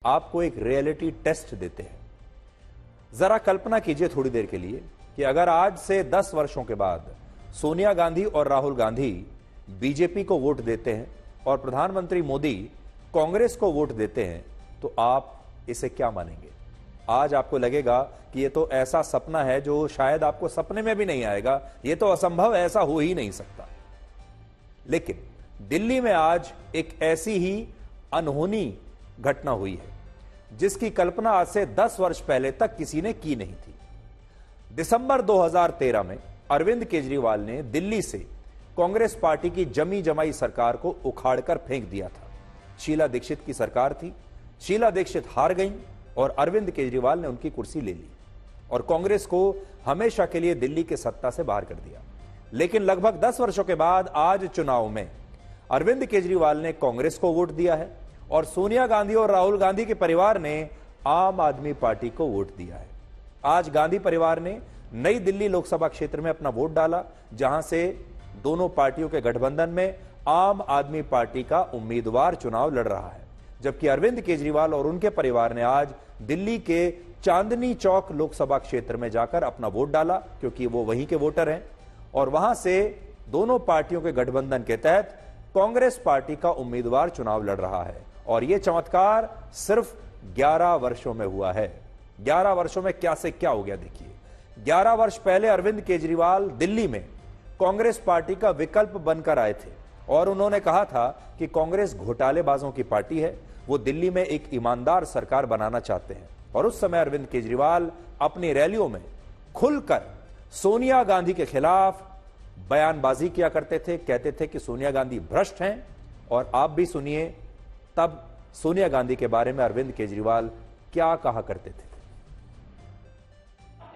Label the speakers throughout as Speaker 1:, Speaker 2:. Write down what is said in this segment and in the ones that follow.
Speaker 1: आपको एक reality test देते हैं। जरा कल्पना कीजिए थोड़ी देर के लिए कि अगर आज से 10 वर्षों के बाद सोनिया गांधी और राहुल गांधी बीजेपी को वोट देते हैं और प्रधानमंत्री मोदी कांग्रेस को वोट देते हैं, तो आप इसे क्या मानेंगे? आज आपको लगेगा कि यह तो ऐसा सपना है जो शायद आपको सपने में भी नहीं आएगा, यह तो असंभव, ऐसा हो ही नहीं सकता। लेकिन दिल्ली में आज एक ऐसी ही अनहोनी घटना हुई है जिसकी कल्पना आज से 10 वर्ष पहले तक किसी ने की नहीं थी। दिसंबर 2013 में अरविंद केजरीवाल ने दिल्ली से कांग्रेस पार्टी की जमी जमाई सरकार को उखाड़कर फेंक दिया था। शीला दीक्षित की सरकार थी, शीला दीक्षित हार गईं और अरविंद केजरीवाल ने उनकी कुर्सी ले ली और कांग्रेस को हमेशा के लिए दिल्ली के सत्ता से बाहर कर दिया। लेकिन लगभग 10 वर्षों के बाद आज चुनाव में अरविंद केजरीवाल ने कांग्रेस को वोट दिया है और सोनिया गांधी और राहुल गांधी के परिवार ने आम आदमी पार्टी को वोट दिया है। आज गांधी परिवार ने नई दिल्ली लोकसभा क्षेत्र में अपना वोट डाला, जहां से दोनों पार्टियों के गठबंधन में आम आदमी पार्टी का उम्मीदवार चुनाव लड़ रहा है, जबकि अरविंद केजरीवाल और उनके परिवार ने आज दिल्ली के चांदनी चौक लोकसभा क्षेत्र में जाकर अपना वोट डाला, क्योंकि वो वहीं के वोटर हैं और वहां से दोनों पार्टियों के गठबंधन के तहत कांग्रेस पार्टी का उम्मीदवार चुनाव लड़ रहा है। और यह चमत्कार सिर्फ 11 वर्षों में हुआ है। 11 वर्षों में क्या से क्या हो गया देखिए। 11 वर्ष पहले अरविंद केजरीवाल दिल्ली में कांग्रेस पार्टी का विकल्प बनकर आए थे और उन्होंने कहा था कि कांग्रेस घोटालेबाजों की पार्टी है, वो दिल्ली में एक ईमानदार सरकार बनाना चाहते हैं। और उस समय अरविंद केजरीवाल अपनी रैलियों में खुलकर सोनिया गांधी के खिलाफ बयानबाजी किया करते थे, कहते थे कि सोनिया गांधी भ्रष्ट हैं। और आप भी सुनिए तब सोनिया गांधी के बारे में अरविंद केजरीवाल क्या कहा करते थे।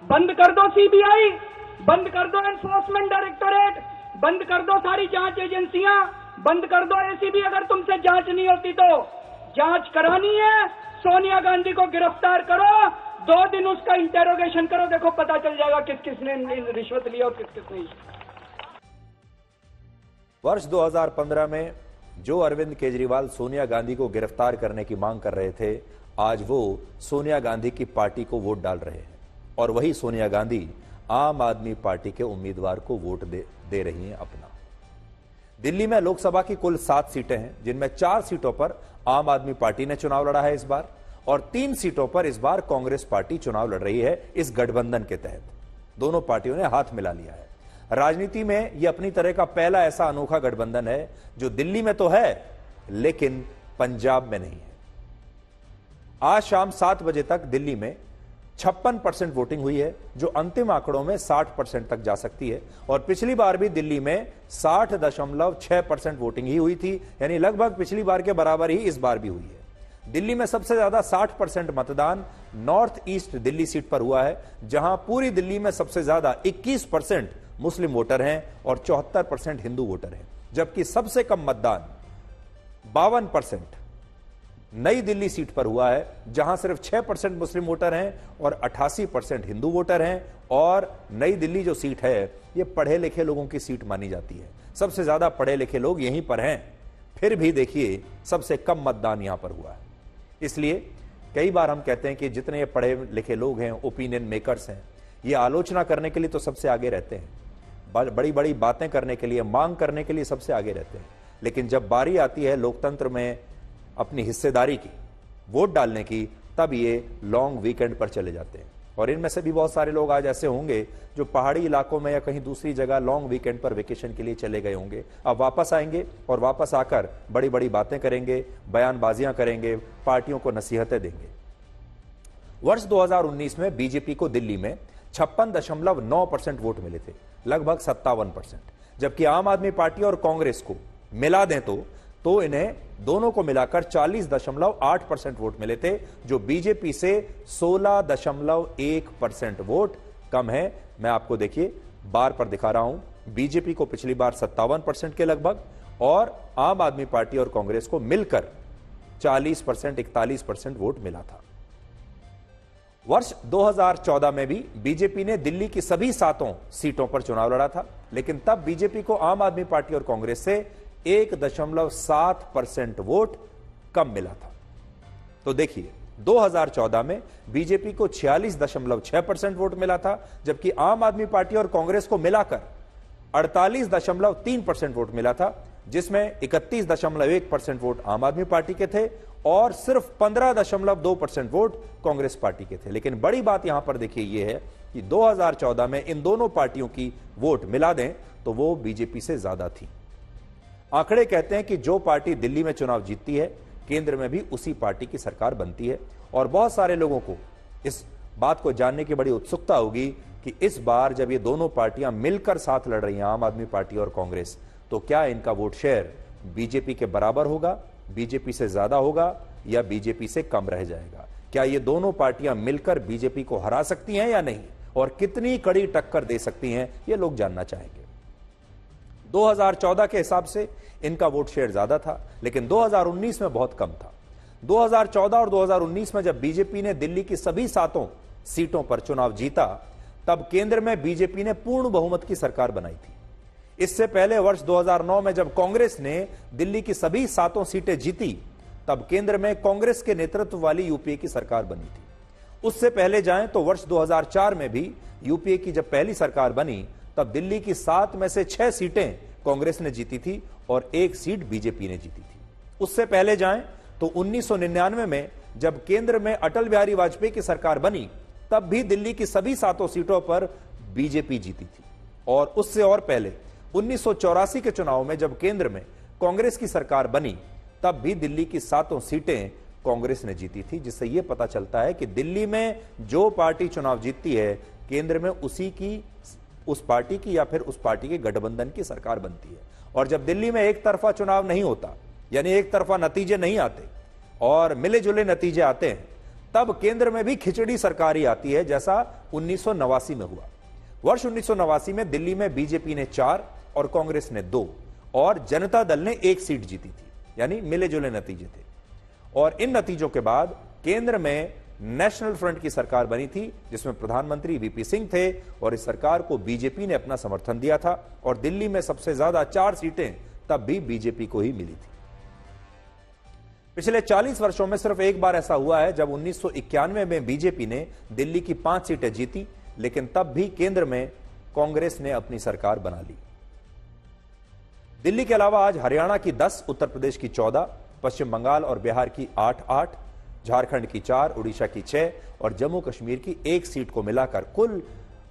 Speaker 2: बंद कर दो सीबीआई, बंद कर दो एनफोर्समेंट डायरेक्टोरेट, बंद कर दो सारी जांच एजेंसियां, बंद कर दो एसीबी। अगर तुमसे जांच नहीं होती तो जांच करानी है, सोनिया गांधी को गिरफ्तार करो, 2 दिन उसका इंटेरोगेशन करो, देखो पता चल जाएगा किस किसने रिश्वत लिया और किस किसने।
Speaker 1: वर्ष 2015 में जो अरविंद केजरीवाल सोनिया गांधी को गिरफ्तार करने की मांग कर रहे थे, आज वो सोनिया गांधी की पार्टी को वोट डाल रहे हैं और वही सोनिया गांधी आम आदमी पार्टी के उम्मीदवार को वोट दे रही हैं अपना। दिल्ली में लोकसभा की कुल 7 सीटें हैं, जिनमें 4 सीटों पर आम आदमी पार्टी ने चुनाव लड़ा है इस बार, और 3 सीटों पर इस बार कांग्रेस पार्टी चुनाव लड़ रही है इस गठबंधन के तहत। दोनों पार्टियों ने हाथ मिला लिया है। राजनीति में यह अपनी तरह का पहला ऐसा अनोखा गठबंधन है जो दिल्ली में तो है लेकिन पंजाब में नहीं है। आज शाम 7 बजे तक दिल्ली में 56% वोटिंग हुई है, जो अंतिम आंकड़ों में 60% तक जा सकती है। और पिछली बार भी दिल्ली में 60.6% वोटिंग ही हुई थी, यानी लगभग पिछली बार के बराबर ही इस बार भी हुई है। दिल्ली में सबसे ज्यादा 60% मतदान नॉर्थ ईस्ट दिल्ली सीट पर हुआ है, जहां पूरी दिल्ली में सबसे ज्यादा 21% मुस्लिम वोटर हैं और 74% हिंदू वोटर हैं, जबकि सबसे कम मतदान 52% नई दिल्ली सीट पर हुआ है, जहां सिर्फ 6% मुस्लिम वोटर हैं और 88% हिंदू वोटर हैं। और नई दिल्ली जो सीट है यह पढ़े लिखे लोगों की सीट मानी जाती है, सबसे ज्यादा पढ़े लिखे लोग यहीं पर हैं। फिर भी देखिए सबसे कम मतदान यहां पर हुआ है। इसलिए कई बार हम कहते हैं कि जितने ये पढ़े लिखे लोग हैं, ओपिनियन मेकर्स हैं, ये आलोचना करने के लिए तो सबसे आगे रहते हैं, बड़ी बड़ी बातें करने के लिए, मांग करने के लिए सबसे आगे रहते हैं। लेकिन जब बारी आती है लोकतंत्र में अपनी हिस्सेदारी की, वोट डालने की, तब ये लॉन्ग वीकेंड पर चले जाते हैं। और इनमें से भी बहुत सारे लोग आज ऐसे होंगे जो पहाड़ी इलाकों में या कहीं दूसरी जगह लॉन्ग वीकेंड पर वेकेशन के लिए चले गए होंगे। अब वापस आएंगे और वापस आकर बड़ी बड़ी बातें करेंगे, बयानबाजियां करेंगे, पार्टियों को नसीहतें देंगे। वर्ष 2019 में बीजेपी को दिल्ली में 56.9% वोट मिले थे, लगभग 57%, जबकि आम आदमी पार्टी और कांग्रेस को मिला दें तो इन्हें दोनों को मिलाकर 40.8% वोट मिले थे, जो बीजेपी से 16.1% वोट कम है। मैं आपको देखिए बार पर दिखा रहा हूं, बीजेपी को पिछली बार 57% के लगभग और आम आदमी पार्टी और कांग्रेस को मिलकर 40%, 41% वोट मिला था। वर्ष 2014 में भी बीजेपी ने दिल्ली की सभी 7 सीटों पर चुनाव लड़ा था, लेकिन तब बीजेपी को आम आदमी पार्टी और कांग्रेस से 1.7% वोट कम मिला था। तो देखिए 2014 में बीजेपी को 46.6% वोट मिला था, जबकि आम आदमी पार्टी और कांग्रेस को मिलाकर 48.3% वोट मिला था, जिसमें 31.1% वोट आम आदमी पार्टी के थे और सिर्फ 15.2% वोट कांग्रेस पार्टी के थे। लेकिन बड़ी बात यहां पर देखिए यह है कि 2014 में इन दोनों पार्टियों की वोट मिला दें तो वो बीजेपी से ज्यादा थी। आंकड़े कहते हैं कि जो पार्टी दिल्ली में चुनाव जीतती है, केंद्र में भी उसी पार्टी की सरकार बनती है। और बहुत सारे लोगों को इस बात को जानने की बड़ी उत्सुकता होगी कि इस बार जब ये दोनों पार्टियां मिलकर साथ लड़ रही हैं, आम आदमी पार्टी और कांग्रेस, तो क्या इनका वोट शेयर बीजेपी के बराबर होगा, बीजेपी से ज्यादा होगा या बीजेपी से कम रह जाएगा? क्या ये दोनों पार्टियां मिलकर बीजेपी को हरा सकती हैं या नहीं, और कितनी कड़ी टक्कर दे सकती हैं, ये लोग जानना चाहेंगे। 2014 के हिसाब से इनका वोट शेयर ज्यादा था, लेकिन 2019 में बहुत कम था। 2014 और 2019 में जब बीजेपी ने दिल्ली की सभी 7 सीटों पर चुनाव जीता, तब केंद्र में बीजेपी ने पूर्ण बहुमत की सरकार बनाई थी। इससे पहले वर्ष 2009 में जब कांग्रेस ने दिल्ली की सभी 7 सीटें जीती, तब केंद्र में कांग्रेस के नेतृत्व वाली यूपीए की सरकार बनी थी। उससे पहले जाएं तो वर्ष 2004 में भी यूपीए की जब पहली सरकार बनी, तब दिल्ली की 7 में से 6 सीटें कांग्रेस ने जीती थी और 1 सीट बीजेपी ने जीती थी। उससे पहले जाएं तो 1999 में जब केंद्र में अटल बिहारी वाजपेयी की सरकार बनी, तब भी दिल्ली की सभी 7 सीटों पर बीजेपी जीती थी। और उससे और पहले 1984 के चुनाव में जब केंद्र में कांग्रेस की सरकार बनी, तब भी दिल्ली की 7 सीटें कांग्रेस ने जीती थी, जिससे यह पता चलता है कि दिल्ली में जो पार्टी चुनाव जीतती है, केंद्र में उस पार्टी की या फिर उस पार्टी के गठबंधन की सरकार बनती है। और जब दिल्ली में एक तरफा चुनाव नहीं होता, यानी एक तरफा नतीजे नहीं आते और मिले जुले नतीजे आते हैं, तब केंद्र में भी खिचड़ी सरकार ही आती है, जैसा 1989 में हुआ। वर्ष 1989 में दिल्ली में बीजेपी ने 4 और कांग्रेस ने 2 और जनता दल ने 1 सीट जीती थी, यानी मिले जुले नतीजे थे। और इन नतीजों के बाद केंद्र में नेशनल फ्रंट की सरकार बनी थी, जिसमें प्रधानमंत्री वीपी सिंह थे, और इस सरकार को बीजेपी ने अपना समर्थन दिया था। और दिल्ली में सबसे ज्यादा 4 सीटें तब भी बीजेपी को ही मिली थी। पिछले 40 वर्षों में सिर्फ एक बार ऐसा हुआ है जब 1991 में बीजेपी ने दिल्ली की 5 सीटें जीती, लेकिन तब भी केंद्र में कांग्रेस ने अपनी सरकार बना ली। दिल्ली के अलावा आज हरियाणा की 10, उत्तर प्रदेश की 14, पश्चिम बंगाल और बिहार की 8, झारखंड की 4, उड़ीसा की 6 और जम्मू कश्मीर की 1 सीट को मिलाकर कुल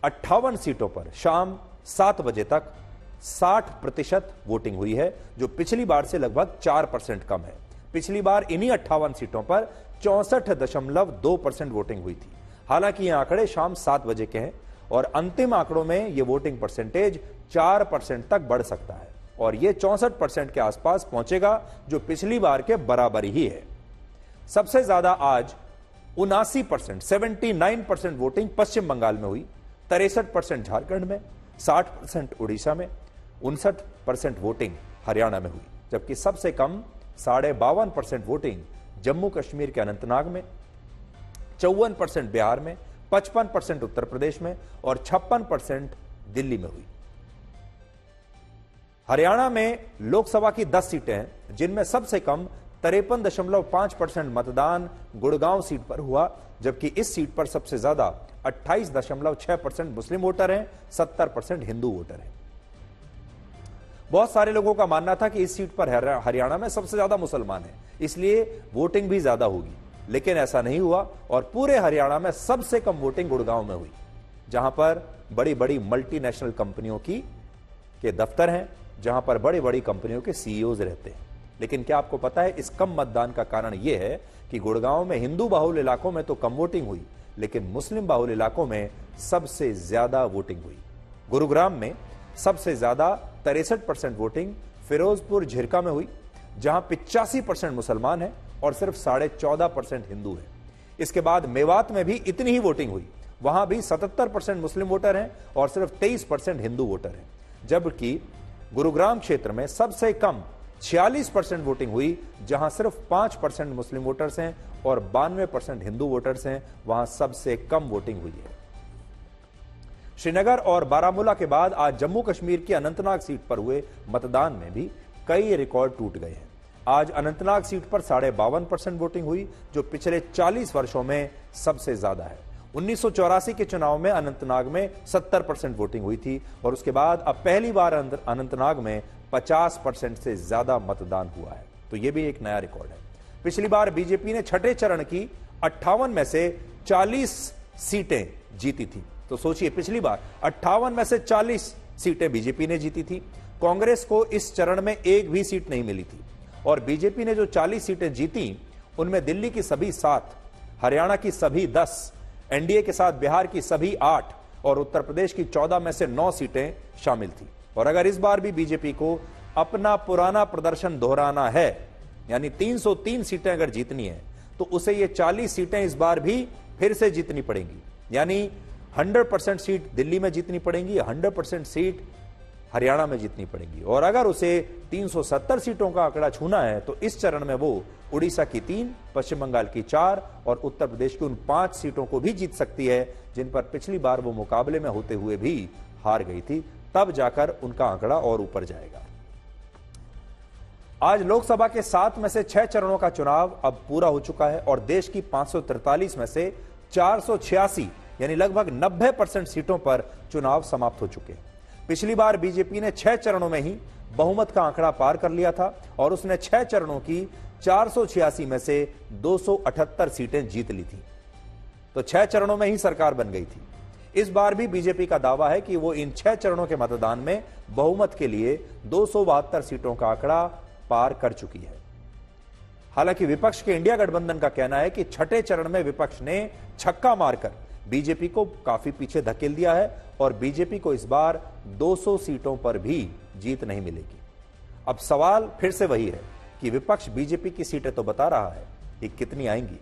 Speaker 1: 58 सीटों पर शाम 7 बजे तक 60% वोटिंग हुई है, जो पिछली बार से लगभग 4% कम है। पिछली बार इन्हीं 58 सीटों पर 64.2% वोटिंग हुई थी। हालांकि ये आंकड़े शाम 7 बजे के हैं और अंतिम आंकड़ों में ये वोटिंग परसेंटेज 4% तक बढ़ सकता है और ये 64% के आसपास पहुंचेगा, जो पिछली बार के बराबर ही है। सबसे ज्यादा आज 79%, 79% वोटिंग पश्चिम बंगाल में हुई, 63% झारखंड में, 60% उड़ीसा में, 59% वोटिंग हरियाणा में हुई, जबकि सबसे कम 52.5% वोटिंग जम्मू कश्मीर के अनंतनाग में, 54% बिहार में, 55% उत्तर प्रदेश में और 56% दिल्ली में हुई। हरियाणा में लोकसभा की 10 सीटें हैं, जिनमें सबसे कम 53.5% मतदान गुड़गांव सीट पर हुआ, जबकि इस सीट पर सबसे ज्यादा 28.6% मुस्लिम वोटर हैं, 70% हिंदू वोटर हैं। बहुत सारे लोगों का मानना था कि इस सीट पर हरियाणा में सबसे ज्यादा मुसलमान हैं, इसलिए वोटिंग भी ज्यादा होगी, लेकिन ऐसा नहीं हुआ और पूरे हरियाणा में सबसे कम वोटिंग गुड़गांव में हुई, जहां पर बड़ी बड़ी मल्टीनेशनल कंपनियों के दफ्तर हैं, जहां पर बड़ी बड़ी कंपनियों के सीईओज रहते हैं। लेकिन क्या आपको पता है, इस कम मतदान का कारण यह है कि गुड़गांव में हिंदू बाहुल इलाकों में तो कम वोटिंग हुई, लेकिन मुस्लिम बाहुल इलाकों में सबसे ज्यादा वोटिंग हुई। गुरुग्राम में सबसे ज्यादा 63% वोटिंग फिरोजपुर झिरका में हुई, जहां 85% मुसलमान हैं और सिर्फ 14.5% हिंदू हैं। इसके बाद मेवात में भी इतनी ही वोटिंग हुई, वहां भी 77% मुस्लिम वोटर हैं और सिर्फ 23% हिंदू वोटर हैं, जबकि गुरुग्राम क्षेत्र में सबसे कम 46% वोटिंग हुई, जहां सिर्फ 5% मुस्लिम वोटर्स हैं और 92% हिंदू वोटर्स हैं, वहां सबसे कम वोटिंग हुई है। श्रीनगर और बारामूला के बाद आज जम्मू कश्मीर की अनंतनाग सीट पर हुए मतदान में भी कई रिकॉर्ड टूट गए हैं। आज अनंतनाग सीट पर 52.5% वोटिंग हुई, जो पिछले 40 वर्षों में सबसे ज्यादा है। 1984 के चुनाव में अनंतनाग में 70% वोटिंग हुई थी और उसके बाद अब पहली बार अनंतनाग में 50% से ज्यादा मतदान हुआ है। तो यह भी एक नया रिकॉर्ड है। पिछली बार बीजेपी ने छठे चरण की 58 में से 40 सीटें जीती थी। तो सोचिए, पिछली बार 58 में से 40 सीटें बीजेपी ने जीती थी। कांग्रेस को इस चरण में एक भी सीट नहीं मिली थी और बीजेपी ने जो 40 सीटें जीती उनमें दिल्ली की सभी 7, हरियाणा की सभी 10, एनडीए के साथ बिहार की सभी 8 और उत्तर प्रदेश की 14 में से 9 सीटें शामिल थी। और अगर इस बार भी बीजेपी को अपना पुराना प्रदर्शन दोहराना है, यानी 303 सीटें अगर जीतनी है, तो उसे ये 40 सीटें इस बार भी फिर से जीतनी पड़ेंगी। यानी 100% सीट दिल्ली में जीतनी पड़ेंगी, 100% सीट हरियाणा में जीतनी पड़ेंगी। और अगर उसे 370 सीटों का आंकड़ा छूना है तो इस चरण में वो उड़ीसा की 3, पश्चिम बंगाल की 4 और उत्तर प्रदेश की उन 5 सीटों को भी जीत सकती है जिन पर पिछली बार वो मुकाबले में होते हुए भी हार गई थी। तब जाकर उनका आंकड़ा और ऊपर जाएगा। आज लोकसभा के 7 में से 6 चरणों का चुनाव अब पूरा हो चुका है और देश की 543 में से 486 यानी लगभग 90% सीटों पर चुनाव समाप्त हो चुके हैं। पिछली बार बीजेपी ने 6 चरणों में ही बहुमत का आंकड़ा पार कर लिया था और उसने 6 चरणों की 486 में से 278 सीटें जीत ली थी। तो 6 चरणों में ही सरकार बन गई थी। इस बार भी बीजेपी का दावा है कि वो इन 6 चरणों के मतदान में बहुमत के लिए 272 सीटों का आंकड़ा पार कर चुकी है। हालांकि विपक्ष के इंडिया गठबंधन का कहना है कि छठे चरण में विपक्ष ने छक्का मारकर बीजेपी को काफी पीछे धकेल दिया है और बीजेपी को इस बार 200 सीटों पर भी जीत नहीं मिलेगी। अब सवाल फिर से वही है कि विपक्ष बीजेपी की सीटें तो बता रहा है कि कितनी आएंगी।